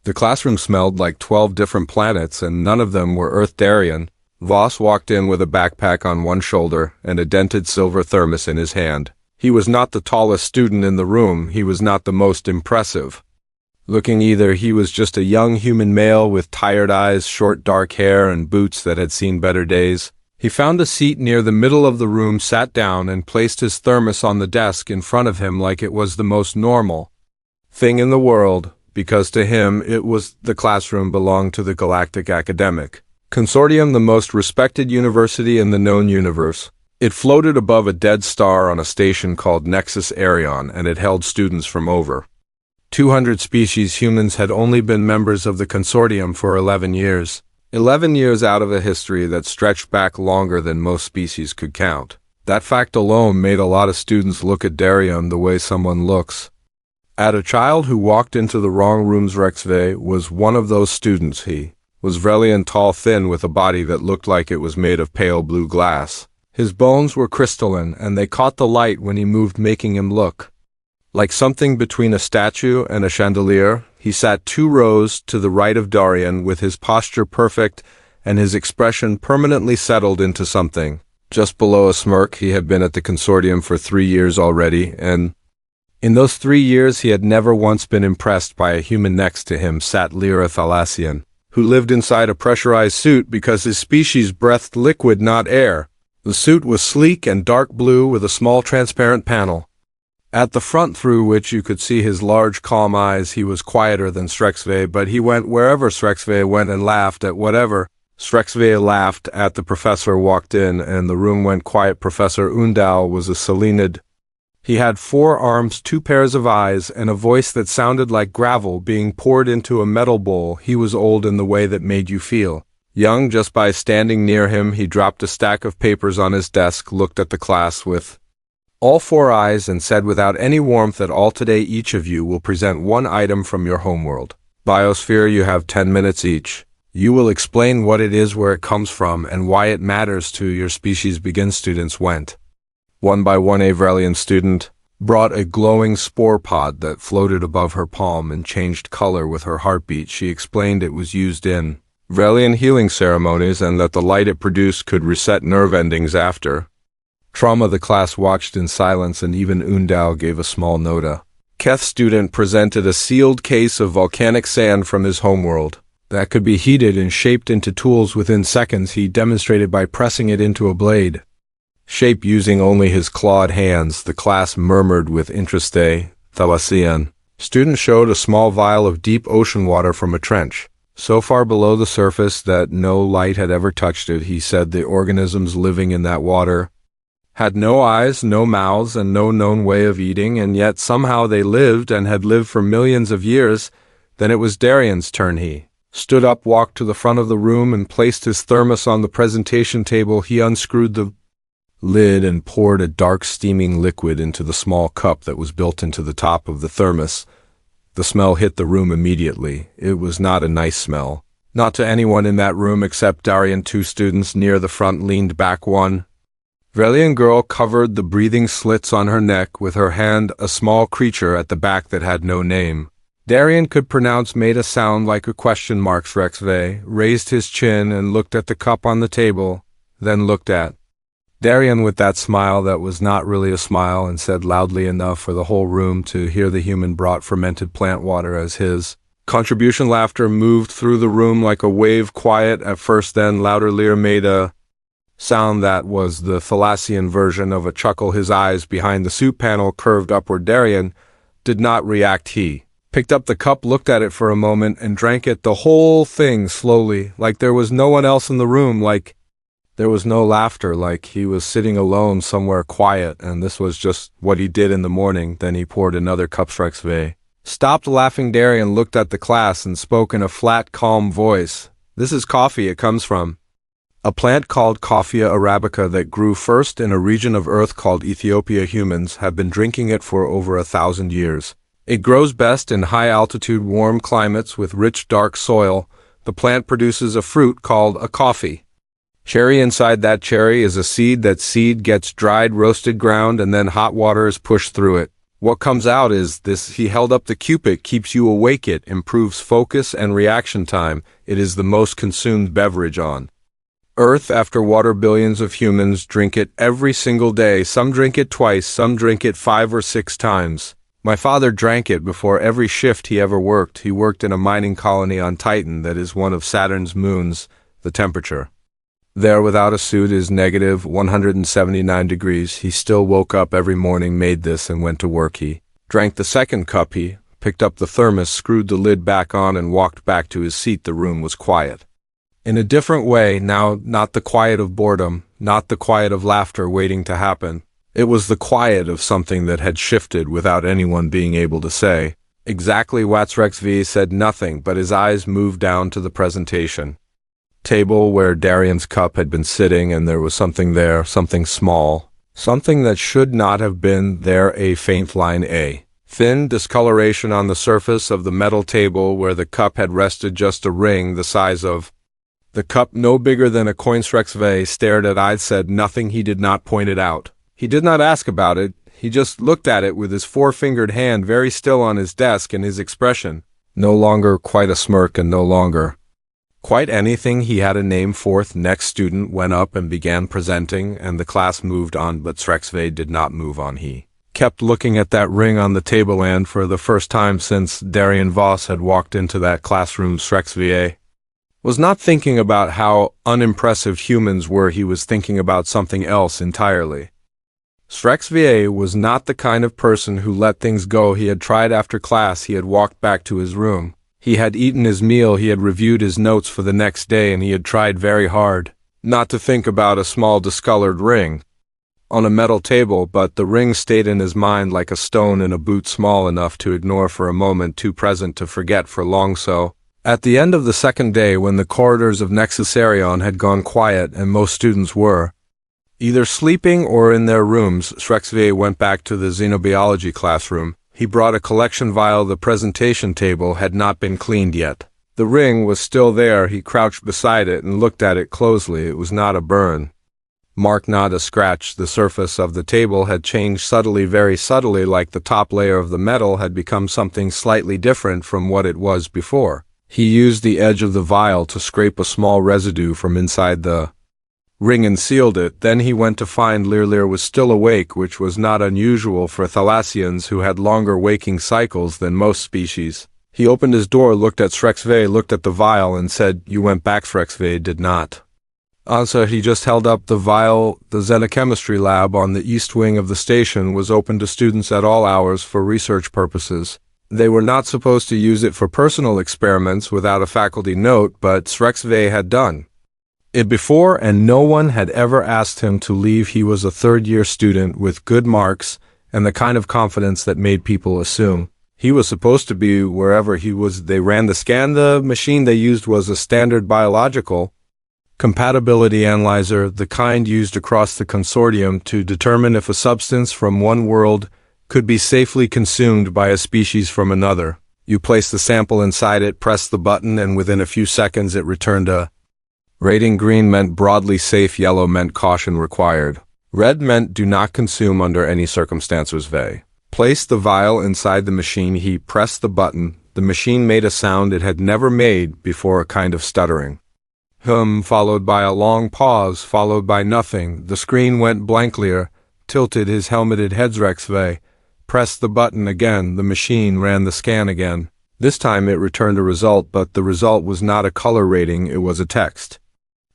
The classroom smelled like 12 different planets, and none of them were Earth. Darian Voss walked in with a backpack on one shoulder and a dented silver thermos in his hand. He was not the tallest student in the room. He was not the most impressive looking either. He was just a young human male with tired eyes, short dark hair, and boots that had seen better days. He found a seat near the middle of the room, sat down, and placed his thermos on the desk in front of him like it was the most normal thing in the world, because to him the classroom belonged to the Galactic Academic Consortium, the most respected university in the known universe. It floated above a dead star on a station called Nexus Arion, and it held students from over 200 species. Humans had only been members of the consortium for 11 years. 11 years out of a history that stretched back longer than most species could count. That fact alone made a lot of students look at Darian the way someone looks at a child who walked into the wrong rooms. HFY was one of those students. He was Vrelian, tall, thin, with a body that looked like it was made of pale blue glass. His bones were crystalline, and they caught the light when he moved, making him look like something between a statue and a chandelier. He sat 2 rows to the right of Darian, with his posture perfect and his expression permanently settled into something just below a smirk. He had been at the consortium for 3 years already, and in those 3 years he had never once been impressed by a human. Next to him sat Lyra Thalassian, who lived inside a pressurized suit because his species breathed liquid, not air. The suit was sleek and dark blue with a small transparent panel at the front through which you could see his large, calm eyes. He was quieter than HFY, but he went wherever HFY went and laughed at whatever HFY laughed at. The professor walked in, and the room went quiet. Professor Undal was a Selenid. He had 4 arms, 2 pairs of eyes, and a voice that sounded like gravel being poured into a metal bowl. He was old in the way that made you feel young just by standing near him. He dropped a stack of papers on his desk, looked at the class with all 4 eyes, and said without any warmth at all, "Today each of you will present 1 item from your homeworld biosphere. You have 10 minutes each. You will explain what it is, where it comes from, and why it matters to your species." Begin. Students went one by one. A Vrelian student brought a glowing spore pod that floated above her palm and changed color with her heartbeat. She explained it was used in Vrelian healing ceremonies, and that the light it produced could reset nerve endings after trauma. The class watched in silence, and even Undal gave a small nota. Keth student presented a sealed case of volcanic sand from his homeworld that could be heated and shaped into tools within seconds. He demonstrated by pressing it into a blade shape using only his clawed hands. The class murmured with interest. A Thalassian student showed a small vial of deep ocean water from a trench so far below the surface that no light had ever touched it. He said the organisms living in that water had no eyes, no mouths, and no known way of eating, and yet somehow they lived, and had lived for millions of years. Then it was Darian's turn. He stood up, walked to the front of the room, and placed his thermos on the presentation table. He unscrewed the lid and poured a dark steaming liquid into the small cup that was built into the top of the thermos. The smell hit the room immediately. It was not a nice smell. Not to anyone in that room except Darian. 2 students near the front leaned back. One Vrelian girl covered the breathing slits on her neck with her hand. A small creature at the back that had no name Darian could pronounce made a sound like a question mark. HFY raised his chin and looked at the cup on the table, then looked at Darian with that smile that was not really a smile, and said loudly enough for the whole room to hear, the human brought fermented plant water as his contribution. Laughter moved through the room like a wave, quiet at first, then louder. Lear made a sound that was the Thalassian version of a chuckle. His eyes behind the suit panel curved upward. Darian did not react. He picked up the cup, looked at it for a moment, and drank it, the whole thing, slowly, like there was no one else in the room, like there was no laughter, like he was sitting alone somewhere quiet, and this was just what he did in the morning. Then he poured another cup. HFY stopped laughing. Darian looked at the class and spoke in a flat, calm voice. "This is coffee. It comes from a plant called Coffea arabica that grew first in a region of Earth called Ethiopia. Humans have been drinking it for over 1,000 years. It grows best in high-altitude, warm climates with rich, dark soil. The plant produces a fruit called a coffee cherry. Inside that cherry is a seed. That seed gets dried, roasted, ground, and then hot water is pushed through it. What comes out is this. He held up the cupid, keeps you awake, it improves focus and reaction time. It is the most consumed beverage on Earth after water. Billions of humans drink it every single day. Some drink it twice, some drink it 5 or 6 times. My father drank it before every shift he ever worked. He worked in a mining colony on Titan, that is one of Saturn's moons. The temperature there without a suit is negative 179 degrees. He still woke up every morning, made this, and went to work. He drank the second cup. He picked up the thermos, screwed the lid back on, and walked back to his seat. The room was quiet. In a different way now, not the quiet of boredom, not the quiet of laughter waiting to happen. It was the quiet of something that had shifted without anyone being able to say exactly what. HFY said nothing, but his eyes moved down to the presentation table where Darian's cup had been sitting, and there was something there, something small, something that should not have been there. A faint line, a thin discoloration on the surface of the metal table where the cup had rested, just a ring the size of the cup, no bigger than a coin. HFY stared at it, said nothing. He did not point it out. He did not ask about it. He just looked at it with his 4-fingered hand very still on his desk, and his expression no longer quite a smirk and no longer quite anything. He had a name. Fourth next student went up and began presenting, and the class moved on, but HFY did not move on. He kept looking at that ring on the table, and for the first time since Darian Voss had walked into that classroom, HFY was not thinking about how unimpressive humans were. He was thinking about something else entirely. HFY was not the kind of person who let things go. He had tried after class. He had walked back to his room. He had eaten his meal. He had reviewed his notes for the next day, and he had tried very hard not to think about a small discolored ring on a metal table, but the ring stayed in his mind like a stone in a boot, small enough to ignore for a moment, too present to forget for long. So, at the end of the second day, when the corridors of Nexusarion had gone quiet and most students were either sleeping or in their rooms, HFY went back to the xenobiology classroom. He brought a collection vial. The presentation table had not been cleaned yet. The ring was still there. He crouched beside it and looked at it closely. It was not a burn mark, not a scratch. The surface of the table had changed subtly, very subtly, like the top layer of the metal had become something slightly different from what it was before. He used the edge of the vial to scrape a small residue from inside the ring and sealed it. Then he went to find Lear was still awake, which was not unusual for Thalassians, who had longer waking cycles than most species. He opened his door, looked at HFY, looked at the vial, and said, "You went back." HFY did not answer. He just held up the vial. The xenochemistry lab on the east wing of the station was open to students at all hours for research purposes. They were not supposed to use it for personal experiments without a faculty note, but HFY had done it before, and no one had ever asked him to leave. He was a third-year student with good marks and the kind of confidence that made people assume he was supposed to be wherever he was. They ran the scan. The machine they used was a standard biological compatibility analyzer, the kind used across the consortium to determine if a substance from one world could be safely consumed by a species from another. You place the sample inside it, press the button, and within a few seconds it returned a rating. Green meant broadly safe, yellow meant caution required. Red meant do not consume under any circumstances. HFY placed the vial inside the machine. He pressed the button. The machine made a sound it had never made before, a kind of stuttering followed by a long pause, followed by nothing. The screen went blankly, tilted his helmeted head. HFY pressed the button again. The machine ran the scan again. This time it returned a result, but the result was not a color rating, it was a text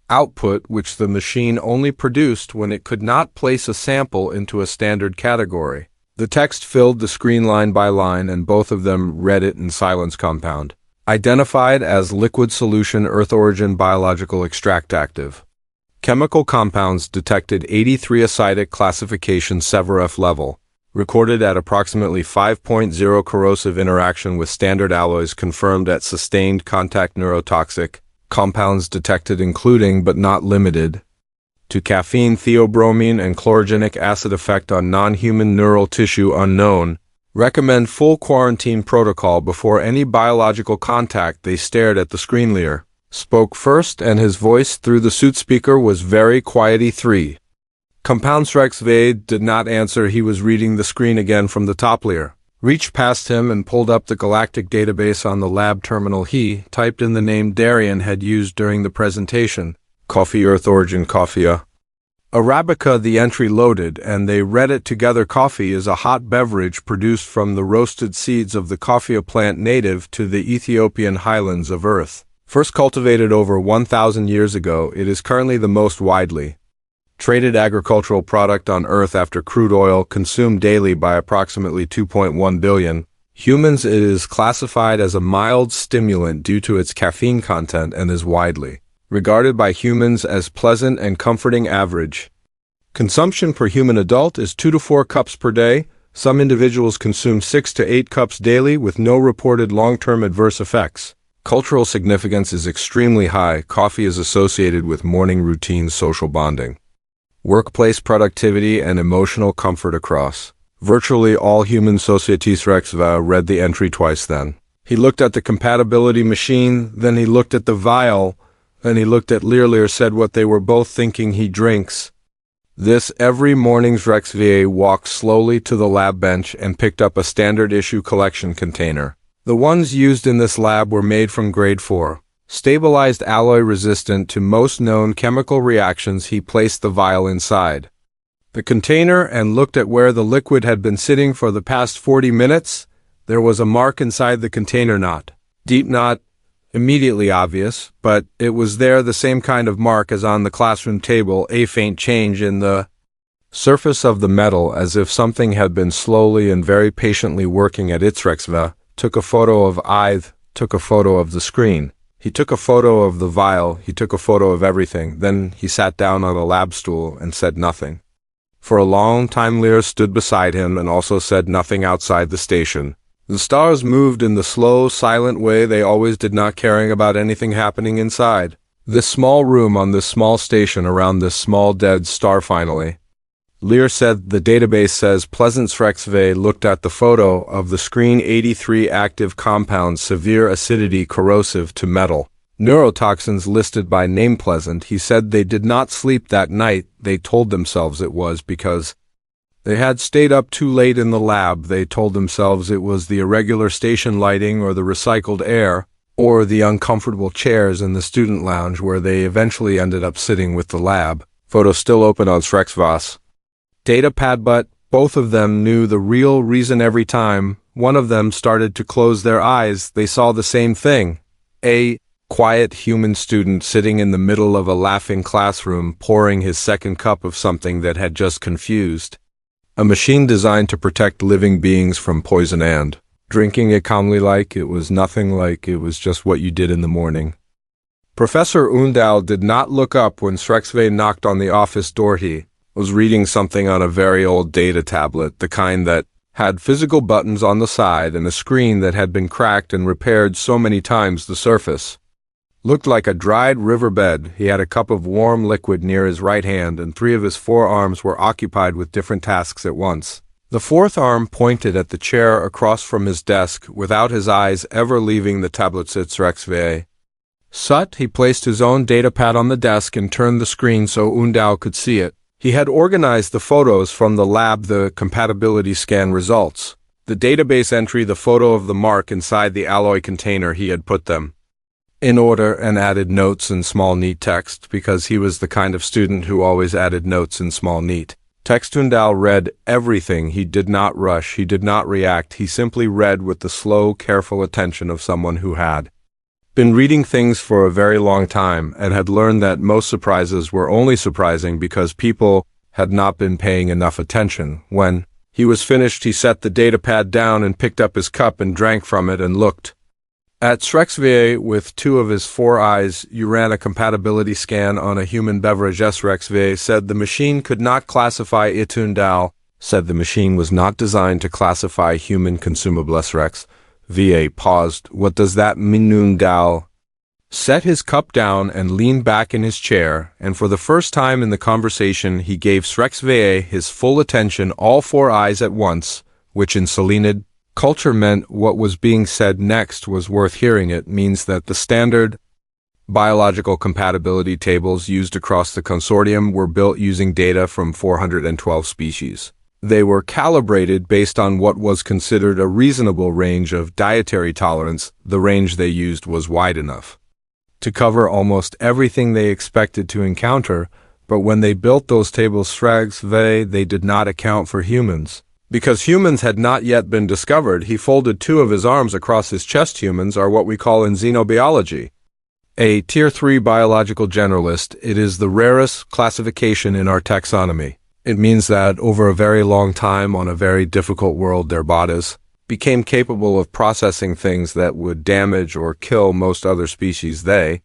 output, which the machine only produced when it could not place a sample into a standard category. The text filled the screen line by line, and both of them read it in silence. Compound identified as liquid solution, Earth origin, biological extract active. Chemical compounds detected 83, acidic classification, severe F level. Recorded at approximately 5.0, corrosive interaction with standard alloys confirmed at sustained contact, neurotoxic. Compounds detected including but not limited to caffeine, theobromine, and chlorogenic acid. Effect on non-human neural tissue unknown. Recommend full quarantine protocol before any biological contact. They stared at the screen. Lear spoke first, and his voice through the suit speaker was very quiet. E3 Compounds Rex V did not answer. He was reading the screen again from the top layer. Reached past him and pulled up the Galactic database on the lab terminal. He typed in the name Darian had used during the presentation. Coffee Earth Origin Coffea. Arabica. The entry loaded, and they read it together. Coffee is a hot beverage produced from the roasted seeds of the coffea plant native to the Ethiopian highlands of Earth. First cultivated over 1,000 years ago, it is currently the most widely traded agricultural product on Earth after crude oil, consumed daily by approximately 2.1 billion humans. It is classified as a mild stimulant due to its caffeine content and is widely regarded by humans as pleasant and comforting. Average consumption per human adult is 2 to 4 cups per day. Some individuals consume 6 to 8 cups daily with no reported long-term adverse effects. Cultural significance is extremely high. Coffee is associated with morning routines, social bonding, workplace productivity, and emotional comfort across virtually all human societies. Rex V read the entry twice. Then he looked at the compatibility machine, then he looked at the vial, then he looked at Lear. Said what they were both thinking. He drinks this every morning. Rex V walked slowly to the lab bench and picked up a standard issue collection container. The ones used in this lab were made from grade 4. Stabilized alloy resistant to most known chemical reactions. He placed the vial inside the container and looked at where the liquid had been sitting for the past 40 minutes. There was a mark inside the container, not deep, not immediately obvious, but it was there, the same kind of mark as on the classroom table, a faint change in the surface of the metal, as if something had been slowly and very patiently working at its. Rex V took a photo of took a photo of the screen. He took a photo of the vial, he took a photo of everything. Then he sat down on a lab stool and said nothing. For a long time Lear stood beside him and also said nothing. Outside the station, the stars moved in the slow, silent way they always did, not caring about anything happening inside this small room on this small station around this small dead star. Finally, Lear said, the database says Pleasance. Rex V looked at the photo of the screen. 83 active compounds, severe acidity, corrosive to metal. Neurotoxins listed by name Pleasant. He said they did not sleep that night. They told themselves it was because they had stayed up too late in the lab. They told themselves it was the irregular station lighting or the recycled air or the uncomfortable chairs in the student lounge where they eventually ended up sitting with the lab. Photo still open on Rex Voss data pad, but both of them knew the real reason every time one of them started to close their eyes. They saw the same thing. A quiet human student sitting in the middle of a laughing classroom, pouring his second cup of something that had just confused. A machine designed to protect living beings from poison and drinking it calmly, like it was nothing, like it was just what you did in the morning. Professor Undal did not look up when Rex V knocked on the office door. He was reading something on a very old data tablet, the kind that had physical buttons on the side and a screen that had been cracked and repaired so many times the surface looked like a dried riverbed. He had a cup of warm liquid near his right hand, and 3 of his 4 arms were occupied with different tasks at once. The 4th arm pointed at the chair across from his desk, without his eyes ever leaving the tablet. Sits Rex V. Sut. He placed his own data pad on the desk and turned the screen so Undal could see it. He had organized the photos from the lab, the compatibility scan results, the database entry, the photo of the mark inside the alloy container. He had put them in order and added notes in small neat text, because he was the kind of student who always added notes in small neat text. Undal read everything. He did not rush, he did not react, he simply read with the slow, careful attention of someone who had been reading things for a very long time and had learned that most surprises were only surprising because people had not been paying enough attention. When he was finished, he set the data pad down and picked up his cup and drank from it and looked at Rex V with 2 of his 4 eyes. You ran a compatibility scan on a human beverage. Rex V said the machine could not classify it. Undal said the machine was not designed to classify human consumables. Rex V paused. What does that mean? Undal set his cup down and leaned back in his chair, and for the first time in the conversation he gave Rex V his full attention, all 4 eyes at once, which in Selenid culture meant what was being said next was worth hearing. It means that the standard Biological compatibility tables used across the consortium were built using data from 412 species. They were calibrated based on what was considered a reasonable range of dietary tolerance. The range they used was wide enough to cover almost everything they expected to encounter, but when they built those tables HFY, they did not account for humans. Because humans had not yet been discovered, he folded two of his arms across his chest. Humans are what we call in xenobiology a Tier 3 biological generalist. It is the rarest classification in our taxonomy. It means that over a very long time on a very difficult world, their bodies became capable of processing things that would damage or kill most other species. They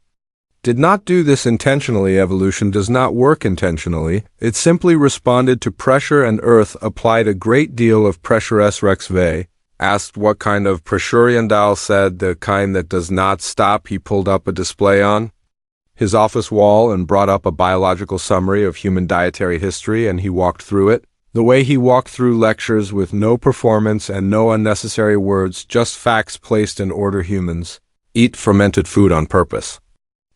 did not do this intentionally. Evolution does not work intentionally. It simply responded to pressure, and Earth applied a great deal of pressure. HFY asked what kind of pressure. Dal said the kind that does not stop. He pulled up a display on his office wall and brought up a biological summary of human dietary history, and he walked through it. The way he walked through lectures, with no performance and no unnecessary words, just facts placed in order. Humans eat fermented food on purpose.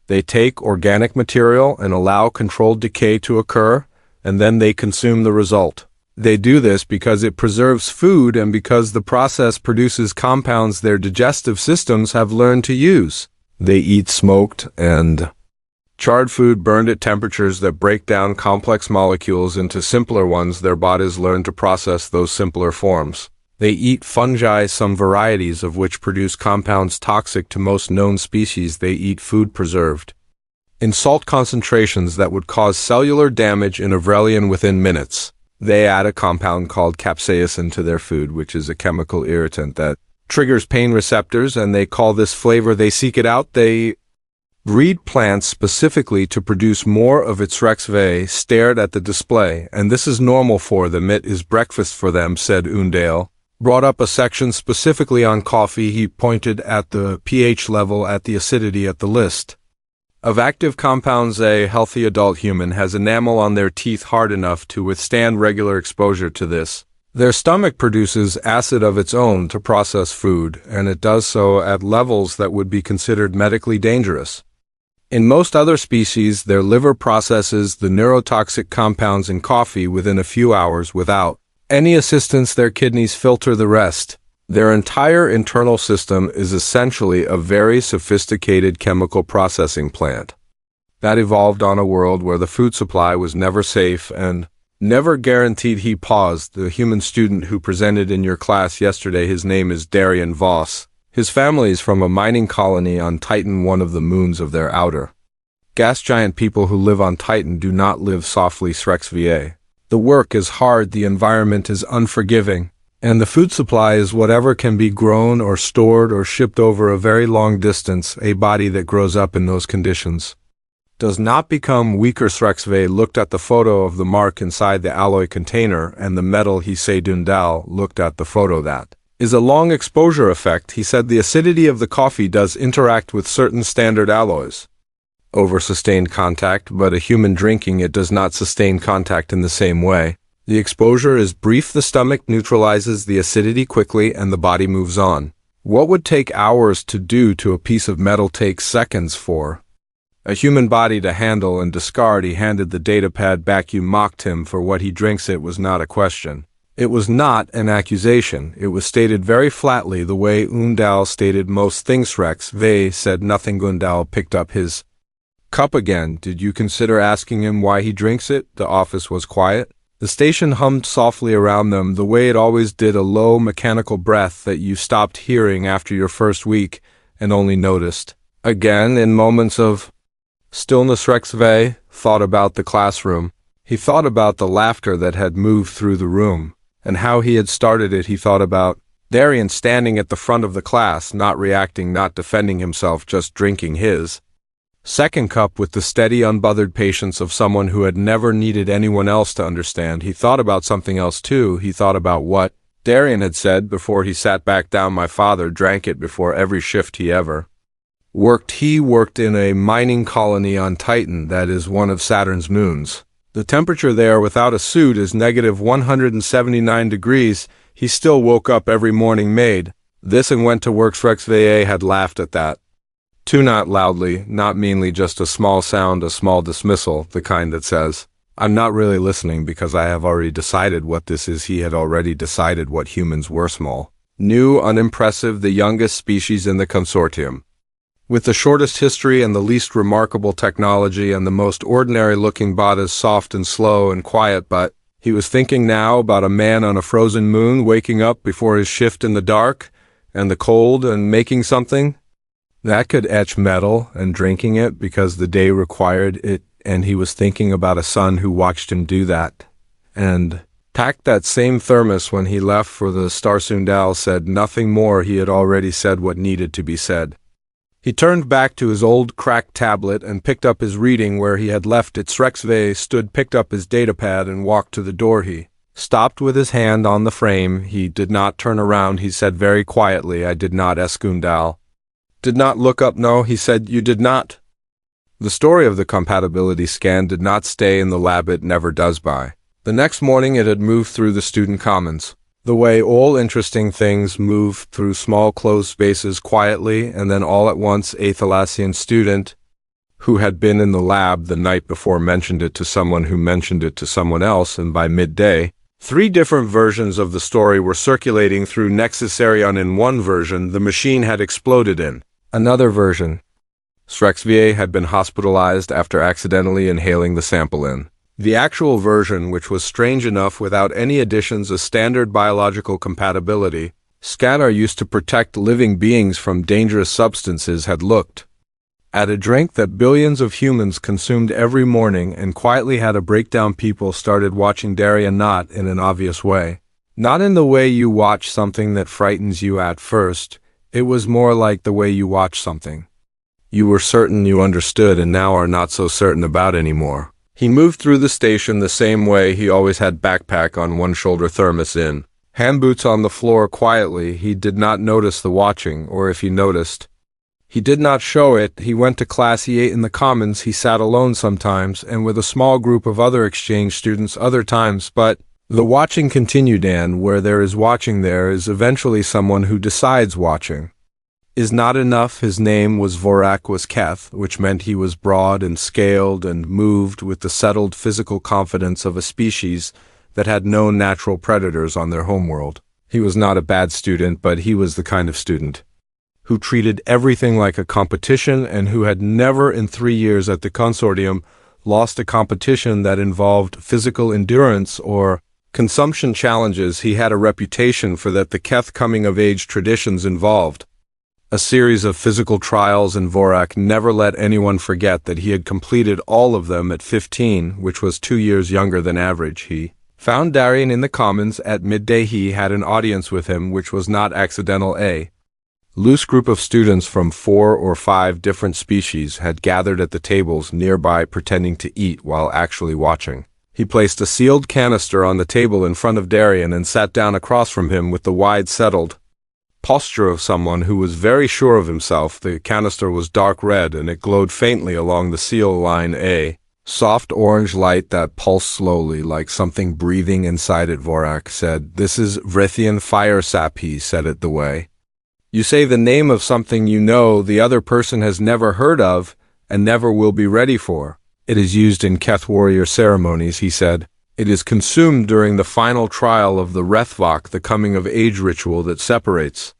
They take organic material and allow controlled decay to occur, and then they consume the result. They do this because it preserves food and because the process produces compounds their digestive systems have learned to use. They eat smoked and charred food burned at temperatures that break down complex molecules into simpler ones. Their bodies learn to process those simpler forms. They eat fungi, some varieties of which produce compounds toxic to most known species. They eat food preserved in salt concentrations that would cause cellular damage in Avrelian within minutes. They add a compound called capsaicin to their food, which is a chemical irritant that triggers pain receptors, and they call this flavor. They seek it out. They breed plants specifically to produce more of its HFY. Stared at the display, and this is normal for them. It is breakfast for them, said Undale. Brought up a section specifically on coffee. He pointed at the pH level, at the acidity, at the list of active compounds. A healthy adult human has enamel on their teeth hard enough to withstand regular exposure to this. Their stomach produces acid of its own to process food, and it does so at levels that would be considered medically dangerous. In most other species, their liver processes the neurotoxic compounds in coffee within a few hours without any assistance. Their kidneys filter the rest. Their entire internal system is essentially a very sophisticated chemical processing plant that evolved on a world where the food supply was never safe and never guaranteed. He paused. The human student who presented in your class yesterday, his name is Darian Voss. His family is from a mining colony on Titan, one of the moons of their outer gas giant. People who live on Titan do not live softly. HFY. The work is hard, the environment is unforgiving, and the food supply is whatever can be grown or stored or shipped over a very long distance. A body that grows up in those conditions does not become weaker. HFY looked at the photo of the mark inside the alloy container and the metal. He said Dundal looked at the photo. That is a long exposure effect. He said the acidity of the coffee does interact with certain standard alloys over sustained contact, but a human drinking it does not sustain contact in the same way. The exposure is brief. The stomach neutralizes the acidity quickly and the body moves on. What would take hours to do to a piece of metal takes seconds for a human body to handle and discard. He handed the datapad back. You mocked him for what he drinks. It was not a question. It was not an accusation. It was stated very flatly, the way Undal stated most things. HFY said nothing. Undal picked up his cup again. Did you consider asking him why he drinks it? The office was quiet. The station hummed softly around them, the way it always did, a low mechanical breath that you stopped hearing after your first week and only noticed again in moments of stillness. HFY thought about the classroom. He thought about the laughter that had moved through the room and how he had started it. He thought about Darian standing at the front of the class, not reacting, not defending himself, just drinking his second cup with the steady, unbothered patience of someone who had never needed anyone else to understand. He thought about something else too. He thought about what Darian had said before he sat back down. My father drank it before every shift he ever worked. He worked in a mining colony on Titan, that is one of Saturn's moons. The temperature there without a suit is negative 179 degrees. He still woke up every morning, made this and went to work. HFY had laughed at that. Two, not loudly, not meanly, just a small sound, a small dismissal, the kind that says, "I'm not really listening because I have already decided what this is." He had already decided what humans were: small, new, unimpressive, the youngest species in the consortium, with the shortest history and the least remarkable technology and the most ordinary-looking bodies, soft and slow and quiet. But he was thinking now about a man on a frozen moon waking up before his shift in the dark and the cold and making something that could etch metal and drinking it because the day required it, and he was thinking about a son who watched him do that and packed that same thermos when he left for the Starsundal, said nothing more. He had already said what needed to be said. He turned back to his old cracked tablet and picked up his reading where he had left it. HFY stood, picked up his datapad and walked to the door. He stopped with his hand on the frame. He did not turn around. He said very quietly, "I did not, Eskundal." "Did not look up?" "No," he said, "you did not." The story of the compatibility scan did not stay in the lab. It never does. By the next morning it had moved through the student commons, the way all interesting things move through small closed spaces quietly, and then all at once a Thalassian student who had been in the lab the night before mentioned it to someone who mentioned it to someone else, and by midday, 3 different versions of the story were circulating through Nexusarion. In one version, the machine had exploded. In another version, HFY had been hospitalized after accidentally inhaling the sample. In the actual version, which was strange enough without any additions, a standard biological compatibility scanner used to protect living beings from dangerous substances, had looked at a drink that billions of humans consumed every morning and quietly had a breakdown. People started watching Darian, not in an obvious way, not in the way you watch something that frightens you at first. It was more like the way you watch something you were certain you understood and now are not so certain about anymore. He moved through the station the same way he always had, backpack on one shoulder, thermos in hand, boots on the floor. Quietly, he did not notice the watching, or if he noticed, he did not show it. He went to class, he ate in the commons, he sat alone sometimes, and with a small group of other exchange students other times. But the watching continued, and where there is watching there is eventually someone who decides watching is not enough. His name was Vorak, was Keth, which meant he was broad and scaled and moved with the settled physical confidence of a species that had no natural predators on their homeworld. He was not a bad student, but he was the kind of student who treated everything like a competition and who had never in 3 years at the consortium lost a competition that involved physical endurance or consumption challenges. He had a reputation for that. The Keth coming-of-age traditions involved a series of physical trials, and Vorak never let anyone forget that he had completed all of them at 15, which was 2 years younger than average. He found Darian in the commons at midday. He had an audience with him, which was not accidental. A loose group of students from 4 or 5 different species had gathered at the tables nearby, pretending to eat while actually watching. He placed a sealed canister on the table in front of Darian and sat down across from him with the wide, settled posture of someone who was very sure of himself. The canister was dark red, and it glowed faintly along the seal line, a soft orange light that pulsed slowly like something breathing inside it. Vorak said, "This is Vrethian fire sap." He said it the way you say the name of something you know the other person has never heard of and never will be ready for. "It is used in Keth warrior ceremonies," he said. "It is consumed during the final trial of the Rethvok, the coming-of-age ritual that separates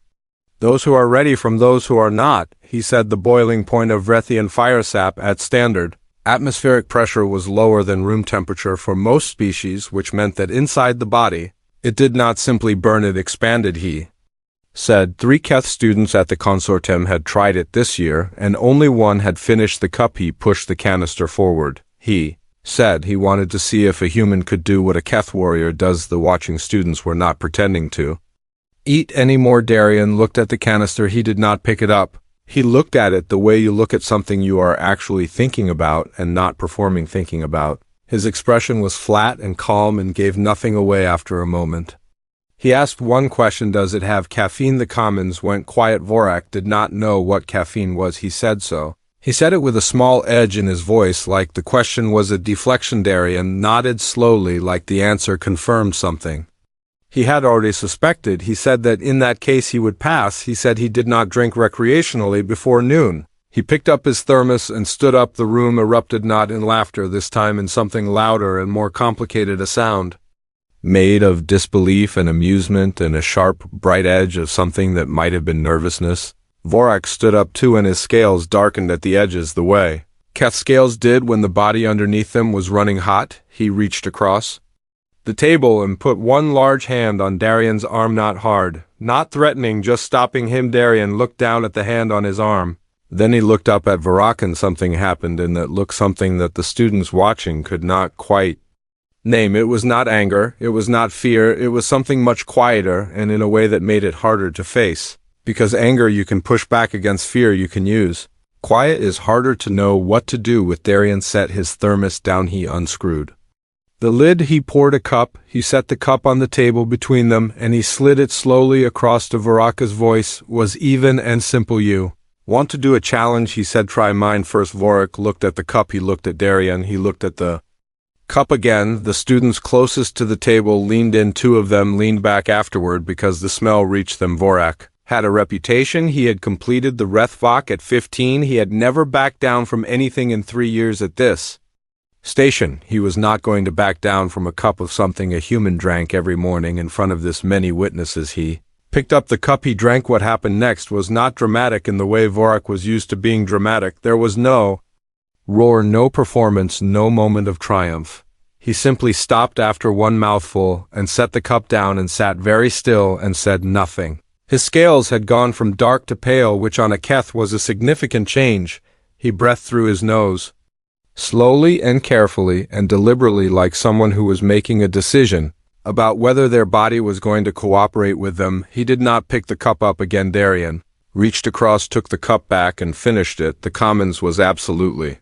those who are ready from those who are not." He said the boiling point of Vrethian fire sap at standard atmospheric pressure was lower than room temperature for most species, which meant that inside the body, it did not simply burn, it expanded. He said 3 Keth students at the consortium had tried it this year, and only one had finished the cup. He pushed the canister forward. He said he wanted to see if a human could do what a Keth warrior does. The watching students were not pretending to eat anymore. Darian looked at the canister. He did not pick it up. He looked at it the way you look at something you are actually thinking about and not performing thinking about. His expression was flat and calm and gave nothing away. After a moment, he asked one question: "Does it have caffeine?" The commons went quiet. Vorak did not know what caffeine was. He said so. He said it with a small edge in his voice, like the question was a deflection. Darian nodded slowly, like the answer confirmed something he had already suspected. He said that in that case he would pass. He said he did not drink recreationally before noon. He picked up his thermos and stood up. The room erupted, not in laughter, this time in something louder and more complicated, a sound made of disbelief and amusement and a sharp, bright edge of something that might have been nervousness. Vorak stood up too, and his scales darkened at the edges the way Keth's scales did when the body underneath them was running hot. He reached across the table and put one large hand on Darian's arm, not hard, not threatening, just stopping him. Darian looked down at the hand on his arm. Then he looked up at Vorak, and something happened in that look, something that the students watching could not quite name. It was not anger, it was not fear, it was something much quieter, and in a way that made it harder to face. Because anger you can push back against, fear you can use. Quiet is harder to know what to do with. Darian set his thermos down. He unscrewed the lid. He poured a cup. He set the cup on the table between them, and he slid it slowly across to Vorak's voice was even and simple. You want to do a challenge? He said. Try mine first. Vorak looked at the cup. He looked at Darian. He looked at the cup again. The students closest to the table leaned in. Two of them leaned back afterward because the smell reached them. Vorak had a reputation. He had completed the Rethvok at 15. He had never backed down from anything in 3 years at this station. He was not going to back down from a cup of something a human drank every morning in front of this many witnesses. He picked up the cup. He drank. What happened next was not dramatic in the way Vorak was used to being dramatic. There was no roar, no performance, no moment of triumph. He simply stopped after one mouthful and set the cup down and sat very still and said nothing. His scales had gone from dark to pale, which on a Keth was a significant change. He breathed through his nose, slowly and carefully and deliberately, like someone who was making a decision about whether their body was going to cooperate with them. He did not pick the cup up again. Darian reached across, took the cup back, and finished it. The commons was absolutely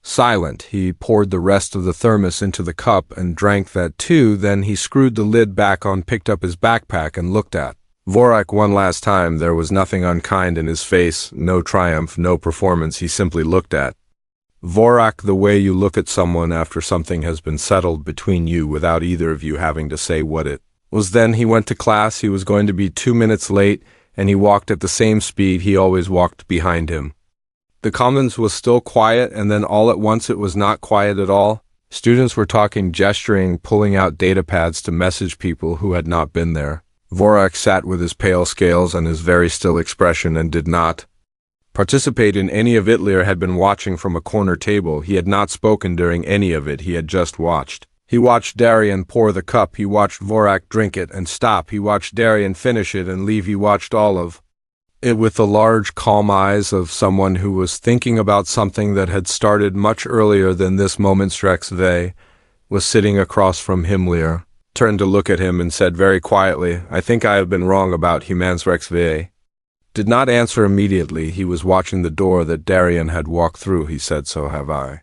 silent. He poured the rest of the thermos into the cup and drank that too. Then he screwed the lid back on, picked up his backpack, and looked at Vorak one last time. There was nothing unkind in his face, no triumph, no performance. He simply looked at Vorak the way you look at someone after something has been settled between you without either of you having to say what it was. Then he went to class. He was going to be 2 minutes late, and he walked at the same speed he always walked behind him. The commons was still quiet, and then all at once it was not quiet at all. Students were talking, gesturing, pulling out data pads to message people who had not been there. Vorak sat with his pale scales and his very still expression and did not participate in any of it. Lear had been watching from a corner table. He had not spoken during any of it. He had just watched. He watched Darian pour the cup. He watched Vorak drink it and stop. He watched Darian finish it and leave. He watched all of it with the large, calm eyes of someone who was thinking about something that had started much earlier than this moment. HFY was sitting across from him. Lear turned to look at him and said very quietly, I think I have been wrong about humans. HFY did not answer immediately. He was watching the door that Darian had walked through. He said, so have I.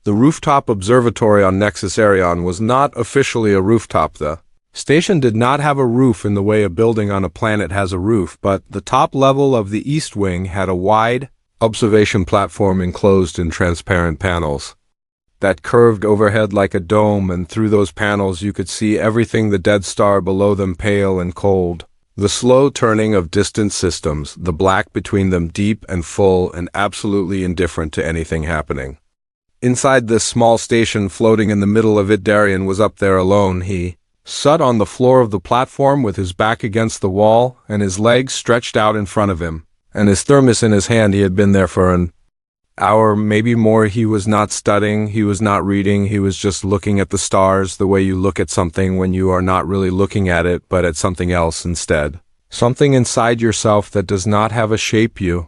The rooftop observatory on Nexus Arion was not officially a rooftop. The station did not have a roof in the way a building on a planet has a roof, but the top level of the east wing had a wide observation platform enclosed in transparent panels that curved overhead like a dome, and through those panels you could see everything, the dead star below them, pale and cold, the slow turning of distant systems, the black between them deep and full and absolutely indifferent to anything happening inside this small station. Floating in the middle of it, Darian was up there alone. He sat on the floor of the platform with his back against the wall and his legs stretched out in front of him, and his thermos in his hand. He had been there for an hour, maybe more. He was not studying, he was not reading, he was just looking at the stars the way you look at something when you are not really looking at it, but at something else instead. Something inside yourself that does not have a shape you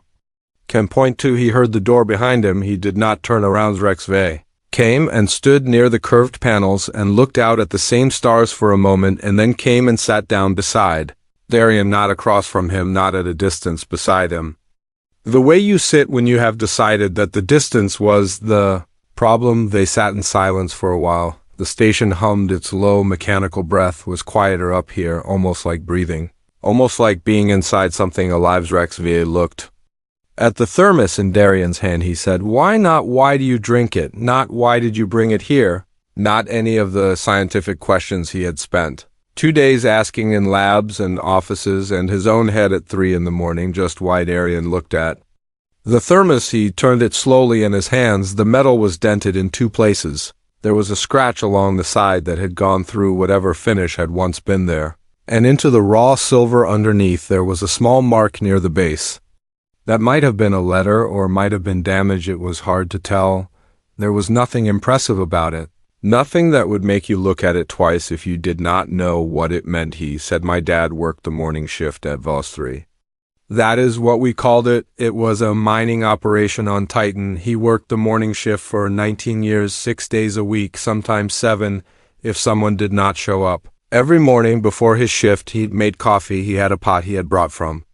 can point to. He heard the door behind him. He did not turn around. HFY came and stood near the curved panels and looked out at the same stars for a moment, and then came and sat down beside Darian, not across from him, not at a distance, beside him. The way you sit when you have decided that the distance was the problem. They sat in silence for a while. The station hummed. Its low mechanical breath was quieter up here, almost like breathing, almost like being inside something alive. HFY looked at the thermos in Darian's hand. He said, why not? Why do you drink it? Not why did you bring it here? Not any of the scientific questions he had spent 2 days asking in labs and offices and his own head at 3 in the morning. Just why. Darian looked at The thermos, he turned it slowly in his hands. The metal was dented in 2 places. There was a scratch along the side that had gone through whatever finish had once been there, and into the raw silver underneath there was a small mark near the base. That might have been a letter or might have been damage. It was hard to tell. There was nothing impressive about it. Nothing that would make you look at it twice if you did not know what it meant. He said my dad worked the morning shift at Voss 3. That is what we called it. It was a mining operation on Titan. He worked the morning shift for 19 years, 6 days a week, sometimes 7, if someone did not show up. Every morning before his shift, he made coffee. He had a pot he had brought from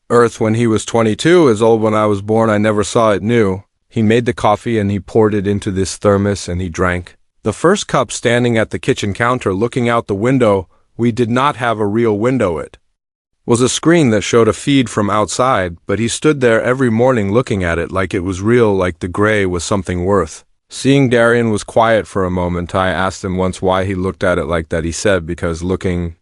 Earth when he was 22, as old when I was born. I never saw it new. He made the coffee and he poured it into this thermos and he drank. The first cup standing at the kitchen counter looking out the window, we did not have a real window. It was a screen that showed a feed from outside, but he stood there every morning looking at it like it was real, like the gray was something worth. Seeing Darian was quiet for a moment. I asked him once why he looked at it like that. He said because looking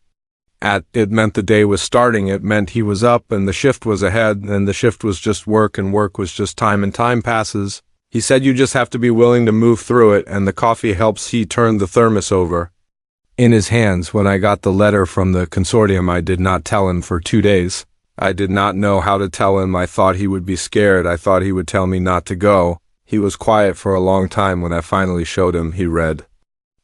at it meant the day was starting. It meant he was up and the shift was ahead, and the shift was just work and work was just time, and time passes. He said you just have to be willing to move through it, and the coffee helps. He turned the thermos over in his hands. When I got the letter from the consortium, I did not tell him for 2 days. I did not know how to tell him. I thought he would be scared. I thought he would tell me not to go. He was quiet for a long time. When I finally showed him, he read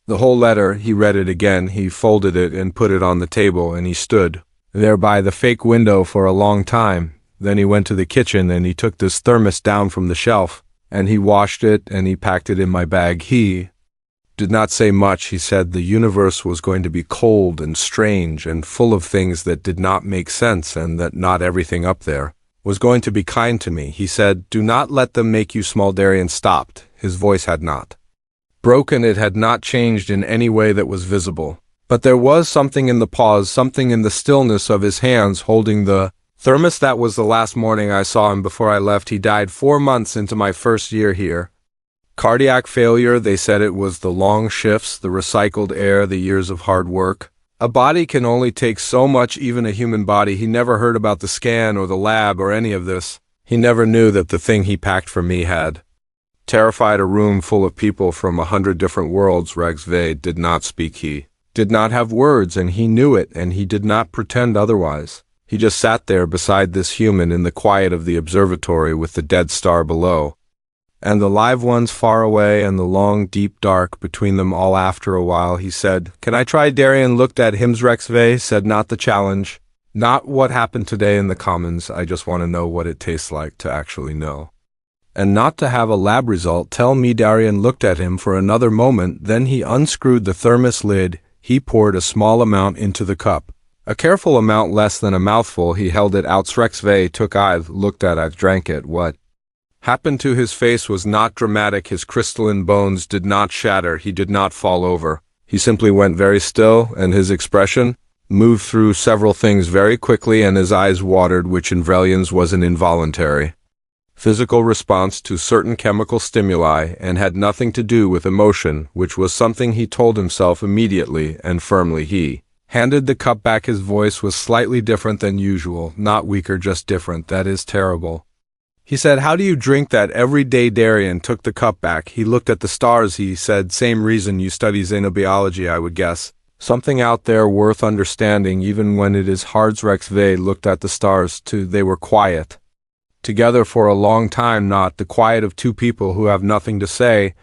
the whole letter. He read it again. He folded it and put it on the table, and he stood there by the fake window for a long time. Then he went to the kitchen and he took this thermos down from the shelf, and he washed it and he packed it in my bag. He did not say much. He said the universe was going to be cold and strange and full of things that did not make sense, and that not everything up there was going to be kind to me. He said, do not let them make you small. Darian stopped. His voice had not broken. It had not changed in any way that was visible. But there was something in the pause, something in the stillness of his hands holding the thermos. That was the last morning I saw him before I left. He died 4 months into my first year here. Cardiac failure. They said it was the long shifts, the recycled air, the years of hard work. A body can only take so much, even a human body. He never heard about the scan or the lab or any of this. He never knew that the thing he packed for me had terrified a room full of people from 100 different worlds. Rex Vey did not speak. He did not have words, and he knew it, and he did not pretend otherwise. He just sat there beside this human in the quiet of the observatory with the dead star below, and the live ones far away, and the long, deep dark between them all. After a while, he said, can I try? Darian looked at him. Rex Vey said, not the challenge, not what happened today in the commons. I just want to know what it tastes like to actually know, and not to have a lab result tell me. Darian looked at him for another moment. Then he unscrewed the thermos lid. He poured a small amount into the cup, a careful amount, less than a mouthful. He held it out. Rex Vey took. I've looked at. I've drank it. What happened to his face was not dramatic. His crystalline bones did not shatter. He did not fall over. He simply went very still, and his expression moved through several things very quickly, and his eyes watered, which in Vrelians was an involuntary physical response to certain chemical stimuli, and had nothing to do with emotion, which was something he told himself immediately and firmly. He handed the cup back. His voice was slightly different than usual, not weaker, just different. That is terrible. He said, how do you drink that every day? Darian took the cup back. He looked at the stars. He said, same reason you study xenobiology, I would guess. Something out there worth understanding, even when it is hard. Rex Vey looked at the stars too. They were quiet together for a long time, not the quiet of two people who have nothing to say,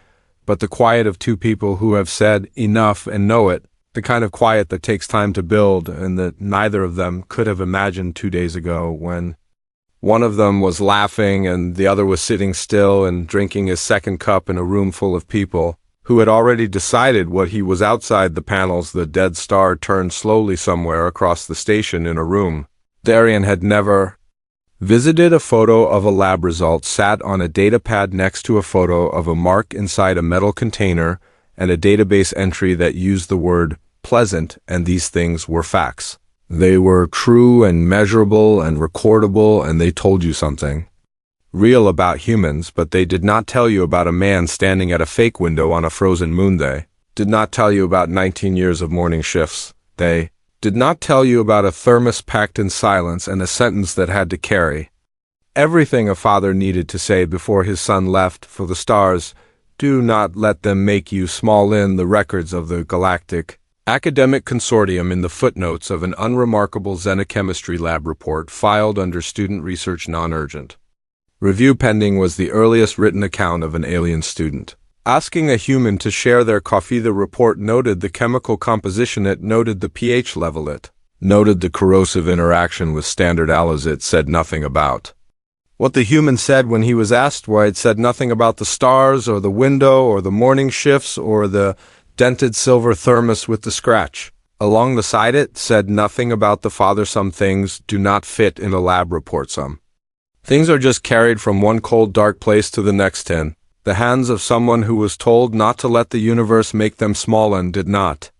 but the quiet of two people who have said enough and know it, the kind of quiet that takes time to build, and that neither of them could have imagined 2 days ago, when one of them was laughing and the other was sitting still and drinking his second cup in a room full of people who had already decided what he was. Outside the panels, the dead star turned slowly somewhere across the station in a room. Darian had never visited. A photo of a lab result sat on a data pad next to a photo of a mark inside a metal container and a database entry that used the word pleasant, and these things were facts. They were true and measurable and recordable, and they told you something real about humans, but they did not tell you about a man standing at a fake window on a frozen moon. They did not tell you about 19 years of morning shifts. They did not tell you about a thermos packed in silence and a sentence that had to carry everything a father needed to say before his son left for the stars. Do not let them make you small in the records of the Galactic Academic Consortium in the footnotes of an unremarkable xenochemistry lab report filed under student research non-urgent. Review pending was the earliest written account of an alien student asking a human to share their coffee. The report noted the chemical composition, it noted the pH level, it noted the corrosive interaction with standard aloes. It said nothing about what the human said when he was asked why. It said nothing about the stars or the window or the morning shifts or the dented silver thermos with the scratch along the side. It said nothing about the father. Some things do not fit in a lab report. Some things are just carried from one cold dark place to the next in the hands of someone who was told not to let the universe make them small and did not.